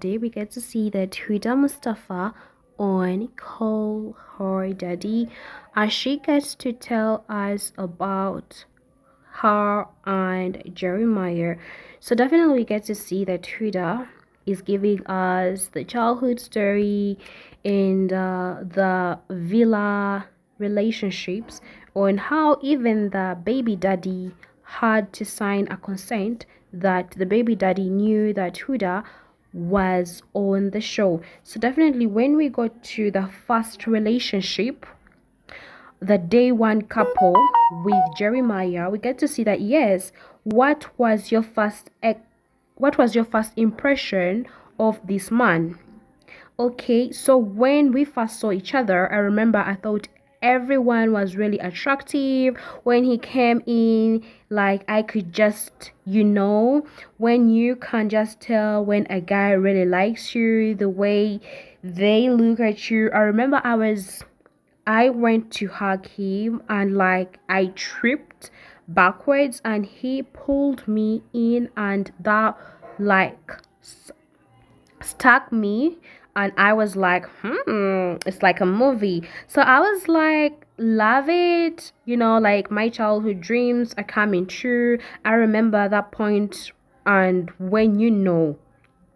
Today we get to see that Huda Mustafa on Call Her Daddy as she gets to tell us about her and Jeremiah. So definitely we get to see that Huda is giving us the childhood story and the villa relationships on how even the baby daddy had to sign a consent that the baby daddy knew that Huda was on the show. So definitely when we got to the first relationship, the day one couple with Jeremiah, we get to see that yes, what was your first impression of this man? Okay, so when we first saw each other, I remember I thought everyone was really attractive. When he came in, like I could just, when you can just tell when a guy really likes you, the way they look at you. I remember I went to hug him and like I tripped backwards and he pulled me in and that like stuck me, and I was like, it's like a movie. So I was like, love it, like my childhood dreams are coming true. I remember that point, and when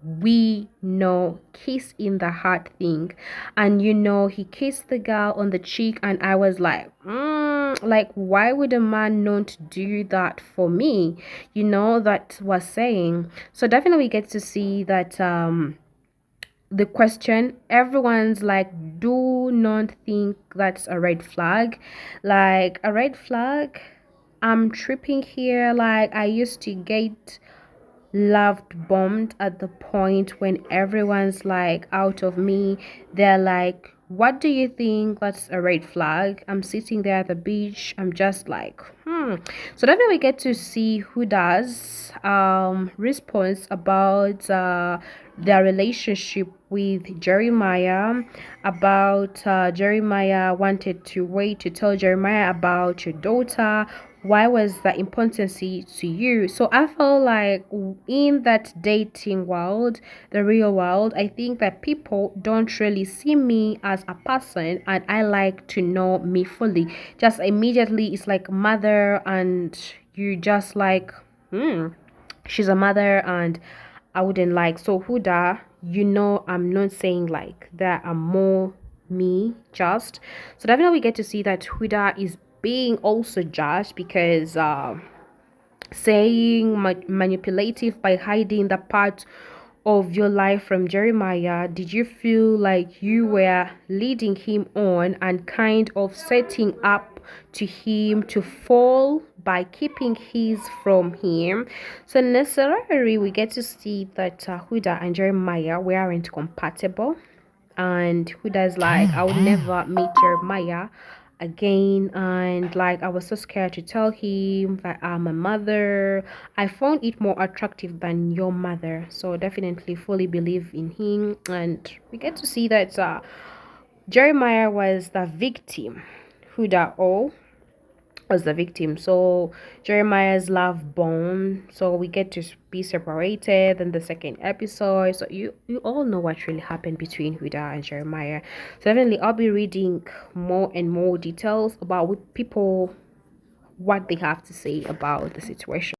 we know kiss in the heart thing, and he kissed the girl on the cheek, and I was like, why would a man not do that for me? That was saying. So definitely get to see that the question, everyone's like, do not think that's a red flag. Like a red flag, I'm tripping here. Like I used to get loved bombed at the point when everyone's like out of me. They're like, what do you think that's a red flag? I'm sitting there at the beach, I'm just like so definitely we get to see Huda's response about their relationship with Jeremiah, about Jeremiah wanted to wait to tell Jeremiah about your daughter. Why was that important to you? So I felt like in that dating world, the real world, I think that people don't really see me as a person, and I like to know me fully. Just immediately it's like mother, and you just like she's a mother, and I wouldn't like. So Huda, I'm not saying like there are more me just. So definitely we get to see that Huda is being also judged because saying manipulative by hiding the part of your life from Jeremiah. Did you feel like you were leading him on and kind of setting up to him to fall by keeping his from him? So necessarily we get to see that Huda and Jeremiah weren't compatible, and Huda's like, I would never meet Jeremiah again, and like I was so scared to tell him that I'm a mother. I found it more attractive than your mother. So definitely fully believe in him, and we get to see that Jeremiah was the victim. Huda was the victim. So Jeremiah's love bomb. So we get to be separated in the second episode. So you all know what really happened between Huda and Jeremiah. So definitely I'll be reading more and more details about what people, what they have to say about the situation.